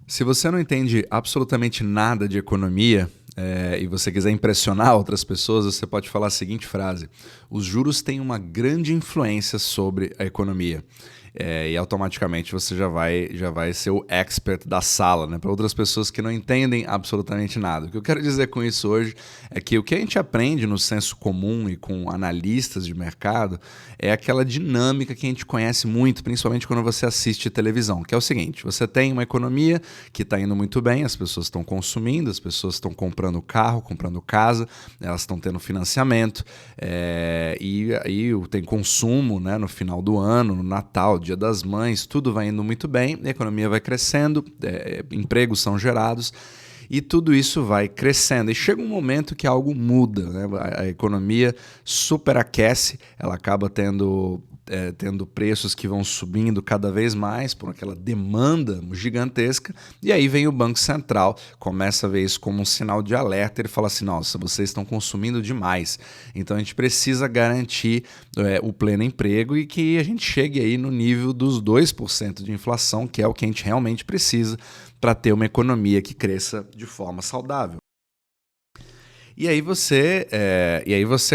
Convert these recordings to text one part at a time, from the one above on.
Se você não entende absolutamente nada de economia, e você quiser impressionar outras pessoas, você pode falar a seguinte frase: os juros têm uma grande influência sobre a economia. E automaticamente você já vai ser o expert da sala, né? Para outras pessoas que não entendem absolutamente nada. O que eu quero dizer com isso hoje é que o que a gente aprende no senso comum e com analistas de mercado é aquela dinâmica que a gente conhece muito, principalmente quando você assiste televisão, que é o seguinte: você tem uma economia que está indo muito bem, as pessoas estão consumindo, as pessoas estão comprando carro, comprando casa, elas estão tendo financiamento, e aí tem consumo, né, no final do ano, no Natal, Dia das Mães, tudo vai indo muito bem, a economia vai crescendo, empregos são gerados, e tudo isso vai crescendo. E chega um momento que algo muda, né? A economia superaquece, ela acaba tendo preços que vão subindo cada vez mais por aquela demanda gigantesca, e aí vem o Banco Central, começa a ver isso como um sinal de alerta, ele fala assim: nossa, vocês estão consumindo demais, então a gente precisa garantir o pleno emprego e que a gente chegue aí no nível dos 2% de inflação, que é o que a gente realmente precisa para ter uma economia que cresça de forma saudável. E aí você,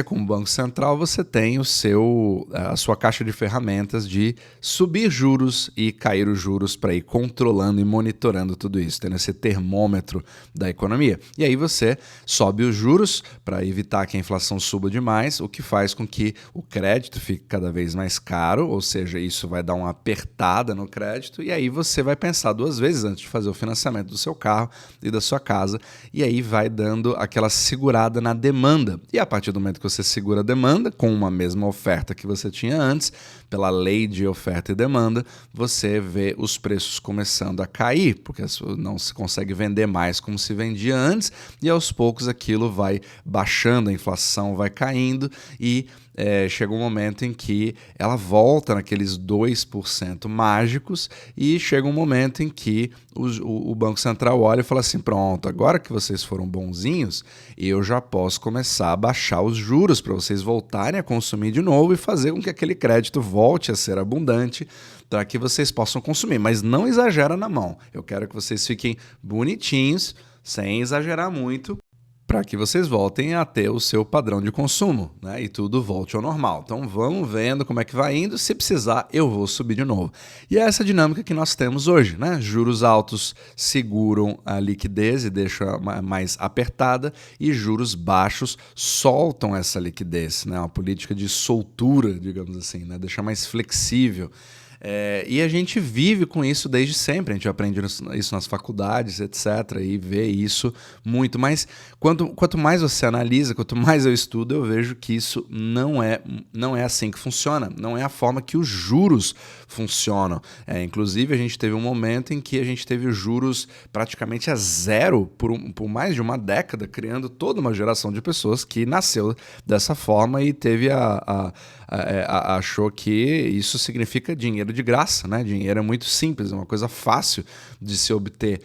como Banco Central, você tem a sua caixa de ferramentas de subir juros e cair os juros para ir controlando e monitorando tudo isso, tendo esse termômetro da economia. E aí você sobe os juros para evitar que a inflação suba demais, o que faz com que o crédito fique cada vez mais caro, ou seja, isso vai dar uma apertada no crédito, e aí você vai pensar duas vezes antes de fazer o financiamento do seu carro e da sua casa, e aí vai dando aquela segurada na demanda. E a partir do momento que você segura a demanda, com uma mesma oferta que você tinha antes, pela lei de oferta e demanda, você vê os preços começando a cair, porque não se consegue vender mais como se vendia antes, e aos poucos aquilo vai baixando, a inflação vai caindo, e chega um momento em que ela volta naqueles 2% mágicos, e chega um momento em que o Banco Central olha e fala assim: pronto, agora que vocês foram bonzinhos, eu já posso começar a baixar os juros para vocês voltarem a consumir de novo e fazer com que aquele crédito volte a ser abundante para que vocês possam consumir. Mas não exagera na mão. Eu quero que vocês fiquem bonitinhos, sem exagerar muito, para que vocês voltem a ter o seu padrão de consumo, né? E tudo volte ao normal. Então vamos vendo como é que vai indo. Se precisar, eu vou subir de novo. E é essa dinâmica que nós temos hoje, né? Juros altos seguram a liquidez e deixam mais apertada, e juros baixos soltam essa liquidez, né? Uma política de soltura, digamos assim, né? Deixar mais flexível. E a gente vive com isso desde sempre, a gente aprende isso nas faculdades, etc., e vê isso muito. Mas quanto mais você analisa, quanto mais eu estudo, eu vejo que isso não é assim que funciona, não é a forma que os juros funcionam. Inclusive, a gente teve um momento em que a gente teve os juros praticamente a zero por mais de uma década, criando toda uma geração de pessoas que nasceu dessa forma e teve achou que isso significa dinheiro de graça, né? Dinheiro é muito simples, é uma coisa fácil de se obter,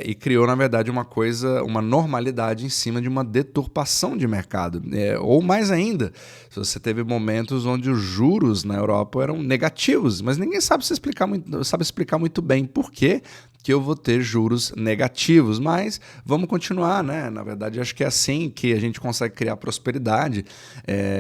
e criou, na verdade, uma normalidade em cima de uma deturpação de mercado. Ou mais ainda, se você teve momentos onde os juros na Europa eram negativos, mas ninguém sabe explicar muito bem por quê que eu vou ter juros negativos, mas vamos continuar, né? Na verdade, acho que é assim que a gente consegue criar prosperidade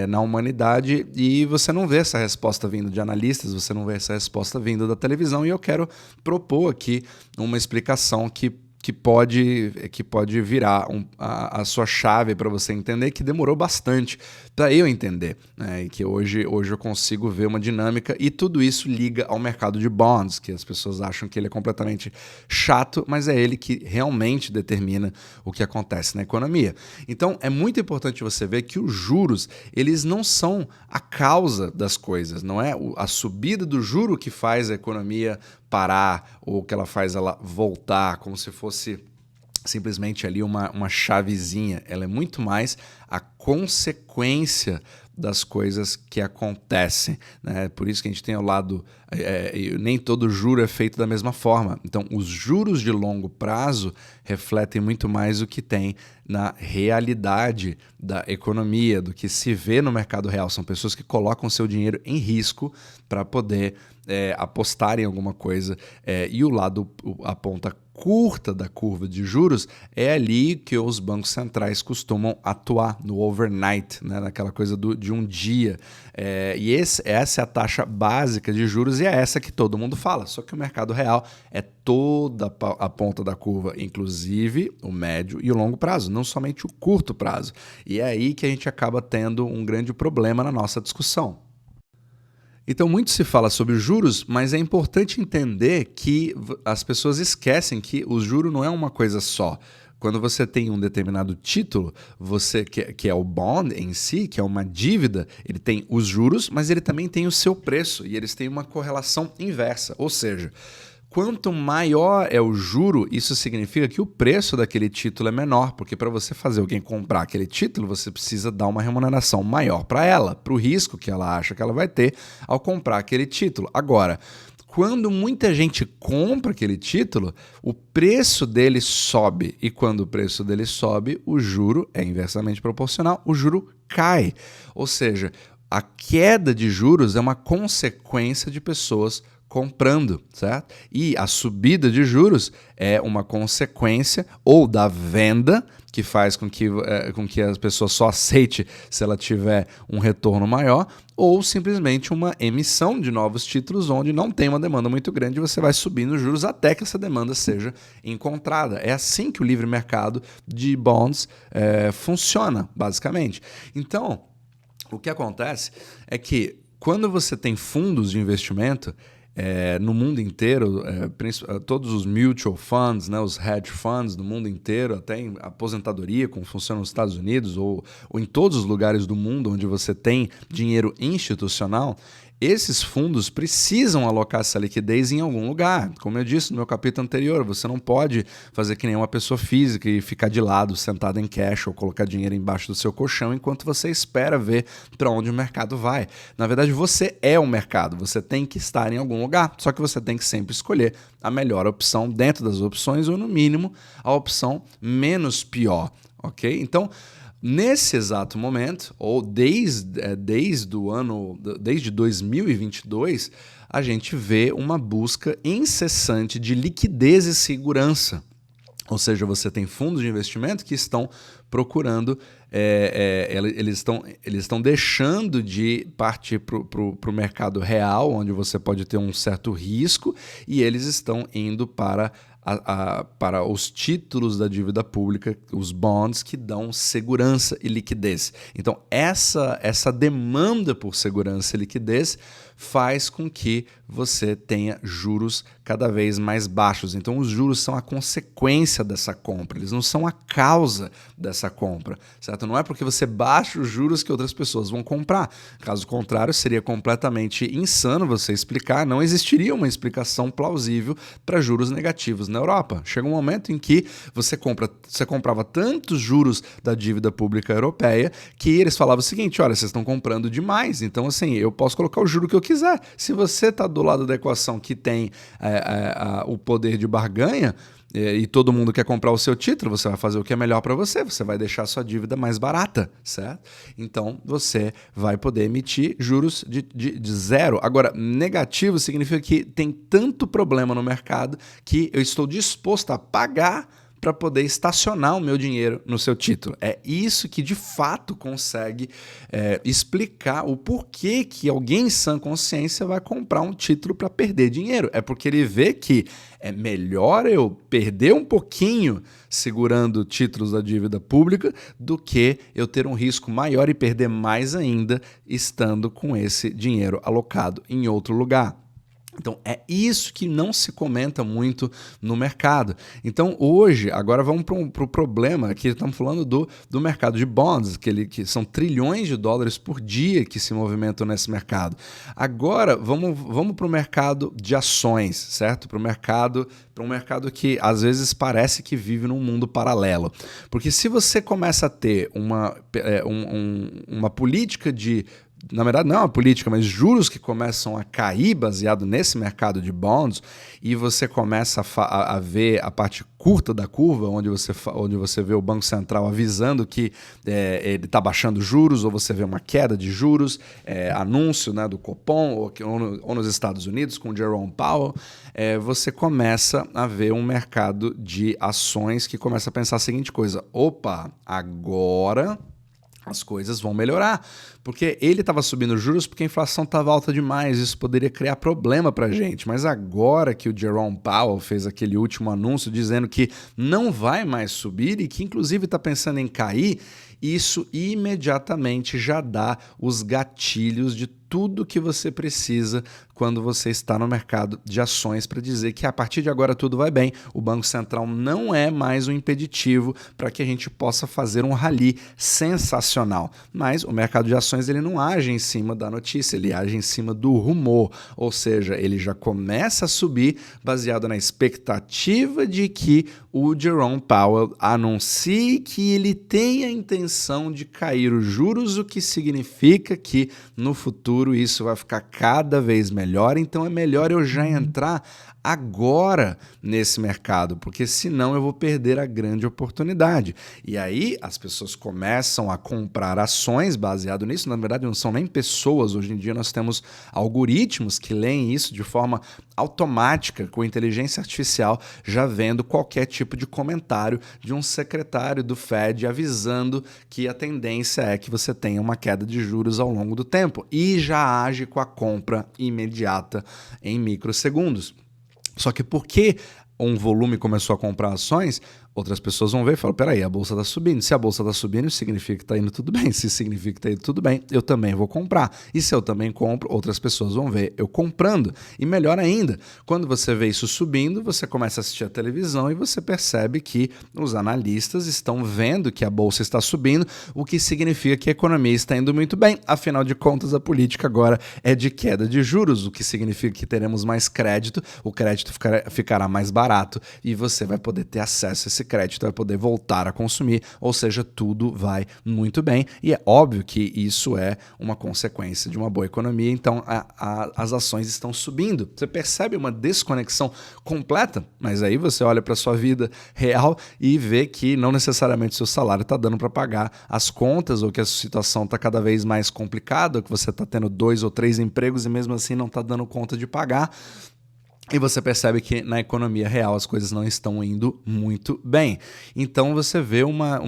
na humanidade, e você não vê essa resposta vindo de analistas, você não vê essa resposta vindo da televisão, e eu quero propor aqui uma explicação que pode virar a sua chave para você entender, que demorou bastante para eu entender, né? E que hoje eu consigo ver uma dinâmica, e tudo isso liga ao mercado de bonds, que as pessoas acham que ele é completamente chato, mas é ele que realmente determina o que acontece na economia. Então é muito importante você ver que os juros, eles não são a causa das coisas, não é a subida do juro que faz a economia parar, ou que ela faz ela voltar, como se fosse simplesmente ali uma chavezinha. Ela é muito mais a consequência das coisas que acontecem, né? Por isso que a gente tem ao lado, nem todo juro é feito da mesma forma. Então, os juros de longo prazo refletem muito mais o que tem na realidade da economia, do que se vê no mercado real. São pessoas que colocam seu dinheiro em risco para poder apostar em alguma coisa e o lado, a ponta curta da curva de juros é ali que os bancos centrais costumam atuar, no overnight, né, naquela coisa de um dia. Essa é a taxa básica de juros e é essa que todo mundo fala, só que o mercado real é toda a ponta da curva, inclusive o médio e o longo prazo, não somente o curto prazo. E é aí que a gente acaba tendo um grande problema na nossa discussão. Então, muito se fala sobre os juros, mas é importante entender que as pessoas esquecem que o juro não é uma coisa só. Quando você tem um determinado título, que é o bond em si, que é uma dívida, ele tem os juros, mas ele também tem o seu preço, e eles têm uma correlação inversa. Ou seja, quanto maior é o juro, isso significa que o preço daquele título é menor, porque para você fazer alguém comprar aquele título, você precisa dar uma remuneração maior para ela, para o risco que ela acha que ela vai ter ao comprar aquele título. Agora, quando muita gente compra aquele título, o preço dele sobe. E quando o preço dele sobe, o juro é inversamente proporcional, o juro cai. Ou seja, a queda de juros é uma consequência de pessoas comprando, certo? E a subida de juros é uma consequência ou da venda, que faz com que a pessoa só aceite se ela tiver um retorno maior, ou simplesmente uma emissão de novos títulos onde não tem uma demanda muito grande e você vai subindo os juros até que essa demanda seja encontrada. É assim que o livre mercado de bonds funciona, basicamente. Então, o que acontece é que quando você tem fundos de investimento, no mundo inteiro, todos os mutual funds, né, os hedge funds no mundo inteiro, até em aposentadoria, como funciona nos Estados Unidos, ou em todos os lugares do mundo onde você tem dinheiro institucional, esses fundos precisam alocar essa liquidez em algum lugar. Como eu disse no meu capítulo anterior, você não pode fazer que nem uma pessoa física e ficar de lado, sentado em cash ou colocar dinheiro embaixo do seu colchão enquanto você espera ver para onde o mercado vai. Na verdade, você é o mercado, você tem que estar em algum lugar, só que você tem que sempre escolher a melhor opção dentro das opções ou, no mínimo, a opção menos pior, ok? Então, nesse exato momento, ou desde 2022, a gente vê uma busca incessante de liquidez e segurança. Ou seja, você tem fundos de investimento que estão procurando, eles estão deixando de partir para o mercado real, onde você pode ter um certo risco, e eles estão indo para os títulos da dívida pública, os bonds, que dão segurança e liquidez. Então, essa demanda por segurança e liquidez faz com que você tenha juros cada vez mais baixos. Então, os juros são a consequência dessa compra, eles não são a causa dessa compra, certo? Não é porque você baixa os juros que outras pessoas vão comprar. Caso contrário, seria completamente insano você explicar, não existiria uma explicação plausível para juros negativos na Europa. Chega um momento em que você comprava tantos juros da dívida pública europeia que eles falavam o seguinte: olha, vocês estão comprando demais, então assim, eu posso colocar o juro que eu quiser. Se você está do lado da equação que tem o poder de barganha, e todo mundo quer comprar o seu título, você vai fazer o que é melhor para você, você vai deixar a sua dívida mais barata, certo? Então, você vai poder emitir juros de zero. Agora, negativo significa que tem tanto problema no mercado que eu estou disposto a pagar para poder estacionar o meu dinheiro no seu título. É isso que de fato consegue explicar o porquê que alguém em sã consciência vai comprar um título para perder dinheiro. É porque ele vê que é melhor eu perder um pouquinho segurando títulos da dívida pública do que eu ter um risco maior e perder mais ainda estando com esse dinheiro alocado em outro lugar. Então, é isso que não se comenta muito no mercado. Então, hoje, agora vamos para o problema, aqui estamos falando do mercado de bonds, que são trilhões de dólares por dia que se movimentam nesse mercado. Agora, vamos para o mercado de ações, certo? Para um mercado que às vezes parece que vive num mundo paralelo. Porque se você começa a ter uma política de na verdade não é uma política, mas juros que começam a cair baseado nesse mercado de bonds, e você começa a ver a parte curta da curva, onde você vê o Banco Central avisando que ele está baixando juros, ou você vê uma queda de juros, anúncio, né, do Copom, ou nos Estados Unidos com Jerome Powell, você começa a ver um mercado de ações que começa a pensar a seguinte coisa: opa, agora as coisas vão melhorar, porque ele estava subindo juros porque a inflação estava alta demais, isso poderia criar problema para a gente, mas agora que o Jerome Powell fez aquele último anúncio dizendo que não vai mais subir e que inclusive está pensando em cair, isso imediatamente já dá os gatilhos de tudo que você precisa quando você está no mercado de ações para dizer que a partir de agora tudo vai bem. O Banco Central não é mais um impeditivo para que a gente possa fazer um rally sensacional. Mas o mercado de ações ele não age em cima da notícia, ele age em cima do rumor, ou seja, ele já começa a subir baseado na expectativa de que o Jerome Powell anuncie que ele tem a intenção de cair os juros, o que significa que no futuro isso vai ficar cada vez melhor, então é melhor eu já entrar agora nesse mercado, porque senão eu vou perder a grande oportunidade. E aí as pessoas começam a comprar ações baseado nisso, na verdade não são nem pessoas, hoje em dia nós temos algoritmos que leem isso de forma automática, com inteligência artificial, já vendo qualquer tipo de comentário de um secretário do Fed avisando que a tendência é que você tenha uma queda de juros ao longo do tempo e já age com a compra imediata em microsegundos. Só que por que um volume começou a comprar ações? Outras pessoas vão ver e falam, peraí, a bolsa está subindo. Se a bolsa está subindo, isso significa que está indo tudo bem. Se significa que está indo tudo bem, eu também vou comprar. E se eu também compro, outras pessoas vão ver eu comprando. E melhor ainda, quando você vê isso subindo, você começa a assistir a televisão e você percebe que os analistas estão vendo que a bolsa está subindo, o que significa que a economia está indo muito bem. Afinal de contas, a política agora é de queda de juros, o que significa que teremos mais crédito, o crédito ficará mais barato e você vai poder ter acesso a esse crédito, vai poder voltar a consumir, ou seja, tudo vai muito bem. E é óbvio que isso é uma consequência de uma boa economia, então as ações estão subindo. Você percebe uma desconexão completa, mas aí você olha para a sua vida real e vê que não necessariamente seu salário está dando para pagar as contas, ou que a situação está cada vez mais complicada, ou que você está tendo 2 ou 3 empregos e mesmo assim não está dando conta de pagar. E você percebe que na economia real as coisas não estão indo muito bem. Então você vê uma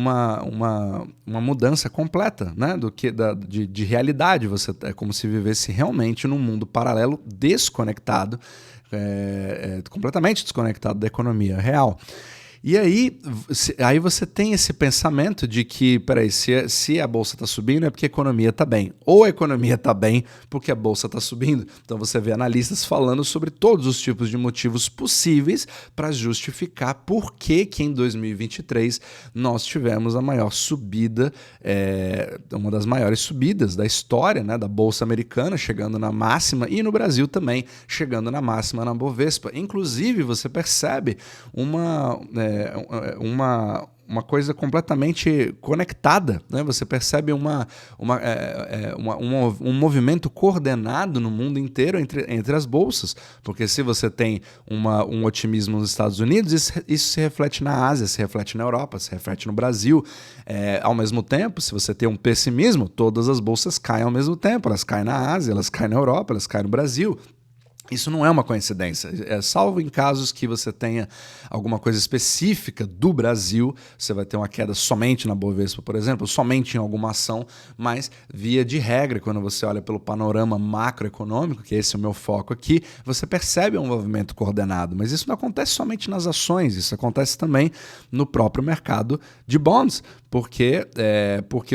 mudança completa, né, de realidade. É como se vivesse realmente num mundo paralelo desconectado, completamente desconectado da economia real. E aí você tem esse pensamento de que, peraí, se a bolsa está subindo é porque a economia está bem. Ou a economia está bem porque a bolsa está subindo. Então você vê analistas falando sobre todos os tipos de motivos possíveis para justificar por que em 2023 nós tivemos a maior subida, uma das maiores subidas da história, né, da bolsa americana, chegando na máxima, e no Brasil também chegando na máxima na Bovespa. Inclusive você percebe uma coisa completamente conectada, né? Você percebe um movimento coordenado no mundo inteiro entre as bolsas, porque se você tem um otimismo nos Estados Unidos, isso se reflete na Ásia, se reflete na Europa, se reflete no Brasil. Ao mesmo tempo, se você tem um pessimismo, todas as bolsas caem ao mesmo tempo, elas caem na Ásia, elas caem na Europa, elas caem no Brasil. Isso não é uma coincidência, salvo em casos que você tenha alguma coisa específica do Brasil, você vai ter uma queda somente na Bovespa, por exemplo, somente em alguma ação, mas via de regra, quando você olha pelo panorama macroeconômico, que esse é o meu foco aqui, você percebe um movimento coordenado, mas isso não acontece somente nas ações, isso acontece também no próprio mercado de bonds, porque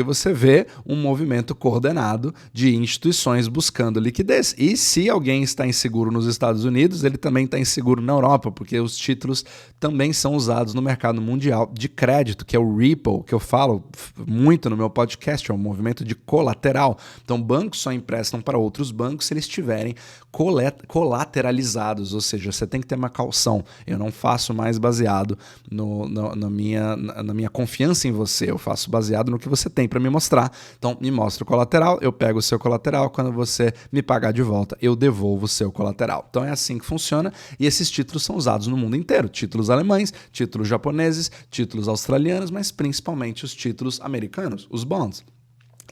você vê um movimento coordenado de instituições buscando liquidez, e se alguém está inseguro inseguro nos Estados Unidos, ele também está inseguro na Europa, porque os títulos também são usados no mercado mundial de crédito, que é o Ripple, que eu falo muito no meu podcast, é um movimento de colateral. Então, bancos só emprestam para outros bancos se eles estiverem colateralizados, ou seja, você tem que ter uma caução. Eu não faço mais baseado na minha confiança em você, eu faço baseado no que você tem para me mostrar. Então, me mostra o colateral, eu pego o seu colateral, quando você me pagar de volta, eu devolvo o seu colateral. Então, é assim que funciona, e esses títulos são usados no mundo inteiro. Títulos alemães, títulos japoneses, títulos australianos, mas principalmente os títulos americanos, os bonds.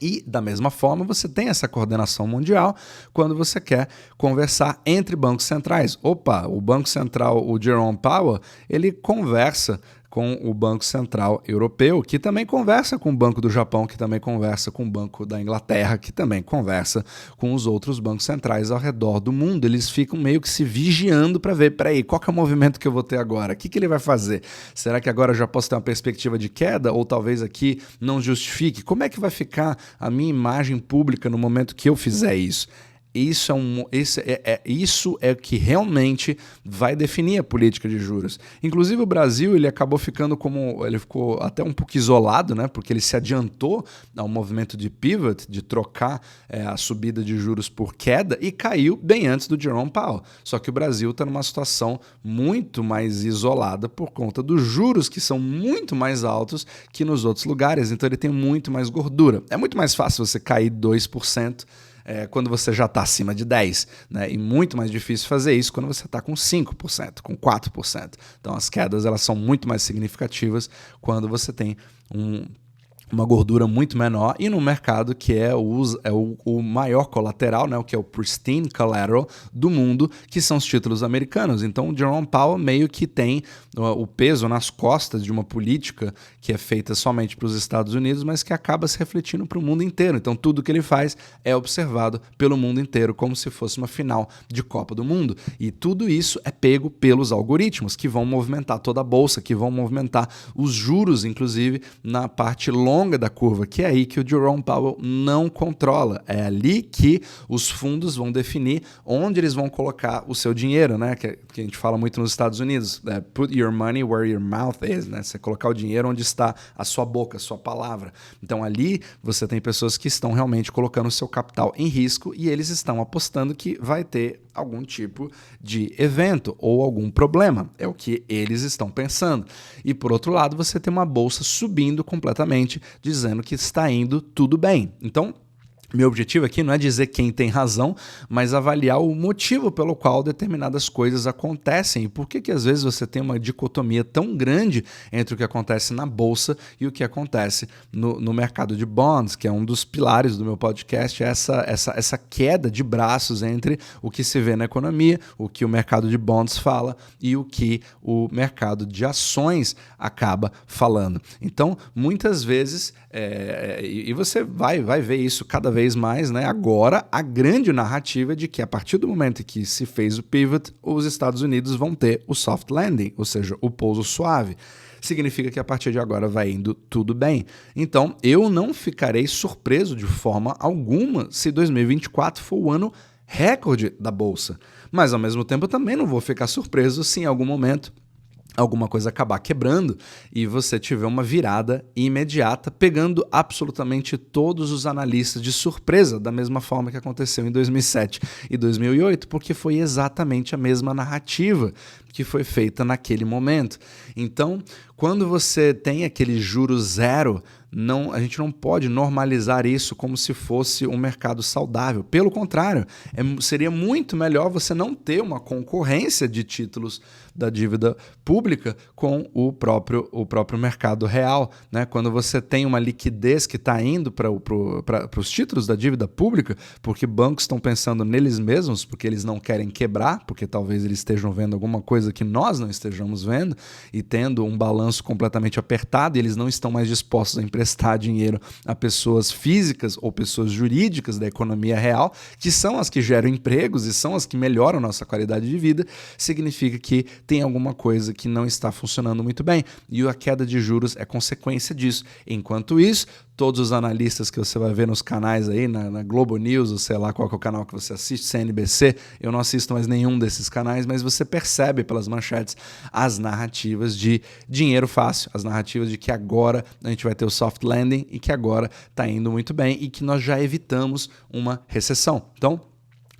E, da mesma forma, você tem essa coordenação mundial quando você quer conversar entre bancos centrais. Opa, o Banco Central, o Jerome Powell, ele conversa com o Banco Central Europeu, que também conversa com o Banco do Japão, que também conversa com o Banco da Inglaterra, que também conversa com os outros bancos centrais ao redor do mundo. Eles ficam meio que se vigiando para ver, peraí, qual que é o movimento que eu vou ter agora? O que ele vai fazer? Será que agora eu já posso ter uma perspectiva de queda? Ou talvez aqui não justifique? Como é que vai ficar a minha imagem pública no momento que eu fizer isso? Isso é o que realmente vai definir a política de juros. Inclusive o Brasil, ele ficou até um pouco isolado, né? Porque ele se adiantou ao movimento de pivot, de trocar a subida de juros por queda, e caiu bem antes do Jerome Powell. Só que o Brasil está numa situação muito mais isolada por conta dos juros, que são muito mais altos que nos outros lugares, então ele tem muito mais gordura. É muito mais fácil você cair 2%, quando você já está acima de 10%, né? E muito mais difícil fazer isso quando você está com 5%, com 4%. Então as quedas elas são muito mais significativas quando você tem uma gordura muito menor, e no mercado que é o maior colateral, né, o que é o pristine collateral do mundo, que são os títulos americanos. Então o Jerome Powell meio que tem o peso nas costas de uma política que é feita somente para os Estados Unidos, mas que acaba se refletindo para o mundo inteiro. Então tudo que ele faz é observado pelo mundo inteiro, como se fosse uma final de Copa do Mundo. E tudo isso é pego pelos algoritmos, que vão movimentar toda a bolsa, que vão movimentar os juros, inclusive, na parte longa da curva, que é aí que o Jerome Powell não controla. É ali que os fundos vão definir onde eles vão colocar o seu dinheiro, né? Que a gente fala muito nos Estados Unidos, put your money where your mouth is, né? Você colocar o dinheiro onde está a sua boca, a sua palavra. Então ali você tem pessoas que estão realmente colocando o seu capital em risco, e eles estão apostando que vai ter algum tipo de evento ou algum problema. É o que eles estão pensando. E por outro lado, você tem uma bolsa subindo completamente, dizendo que está indo tudo bem. Então, meu objetivo aqui não é dizer quem tem razão, mas avaliar o motivo pelo qual determinadas coisas acontecem e por que às vezes você tem uma dicotomia tão grande entre o que acontece na bolsa e o que acontece no mercado de bonds, que é um dos pilares do meu podcast, essa queda de braços entre o que se vê na economia, o que o mercado de bonds fala e o que o mercado de ações acaba falando. Então, muitas vezes, e você vai ver isso cada vez mais, né? Agora, a grande narrativa é de que a partir do momento em que se fez o pivot, os Estados Unidos vão ter o soft landing, ou seja, o pouso suave. Significa que a partir de agora vai indo tudo bem. Então, eu não ficarei surpreso de forma alguma se 2024 for o ano recorde da Bolsa. Mas, ao mesmo tempo, eu também não vou ficar surpreso se em algum momento alguma coisa acabar quebrando e você tiver uma virada imediata, pegando absolutamente todos os analistas de surpresa, da mesma forma que aconteceu em 2007 e 2008, porque foi exatamente a mesma narrativa que foi feita naquele momento. Então, quando você tem aquele juro zero, a gente não pode normalizar isso como se fosse um mercado saudável. Pelo contrário, seria muito melhor você não ter uma concorrência de títulos da dívida pública com o próprio mercado real, né? Quando você tem uma liquidez que está indo para os títulos da dívida pública, porque bancos estão pensando neles mesmos, porque eles não querem quebrar, porque talvez eles estejam vendo alguma coisa que nós não estejamos vendo e tendo um balanço completamente apertado, e eles não estão mais dispostos a emprestar dinheiro a pessoas físicas ou pessoas jurídicas da economia real, que são as que geram empregos e são as que melhoram a nossa qualidade de vida, significa que tem alguma coisa que não está funcionando muito bem, e a queda de juros é consequência disso. Enquanto isso, todos os analistas que você vai ver nos canais aí, na Globo News, ou sei lá qual que é o canal que você assiste, CNBC, eu não assisto mais nenhum desses canais, mas você percebe pelas manchetes as narrativas de dinheiro fácil, as narrativas de que agora a gente vai ter o soft landing e que agora está indo muito bem e que nós já evitamos uma recessão. Então,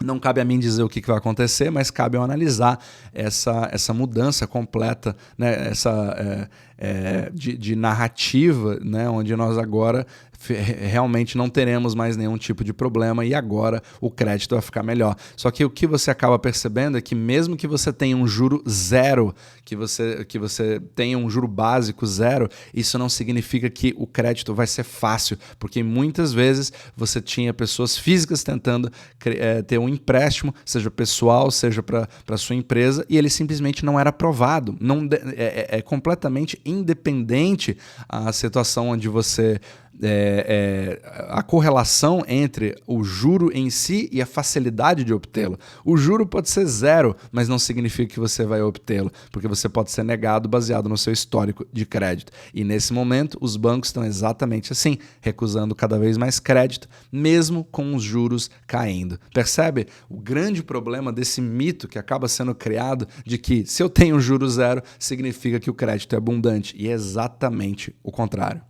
não cabe a mim dizer o que vai acontecer, mas cabe eu analisar essa mudança completa, né? De narrativa, né? Onde nós agora realmente não teremos mais nenhum tipo de problema e agora o crédito vai ficar melhor. Só que o que você acaba percebendo é que mesmo que você tenha um juro zero, que você tenha um juro básico zero, isso não significa que o crédito vai ser fácil, porque muitas vezes você tinha pessoas físicas tentando ter um empréstimo, seja pessoal, seja para sua empresa, e ele simplesmente não era aprovado. É completamente independente a situação onde você... a correlação entre o juro em si e a facilidade de obtê-lo. O juro pode ser zero, mas não significa que você vai obtê-lo, porque você pode ser negado baseado no seu histórico de crédito. E nesse momento, os bancos estão exatamente assim, recusando cada vez mais crédito, mesmo com os juros caindo. Percebe o grande problema desse mito que acaba sendo criado de que se eu tenho juro zero, significa que o crédito é abundante, e é exatamente o contrário.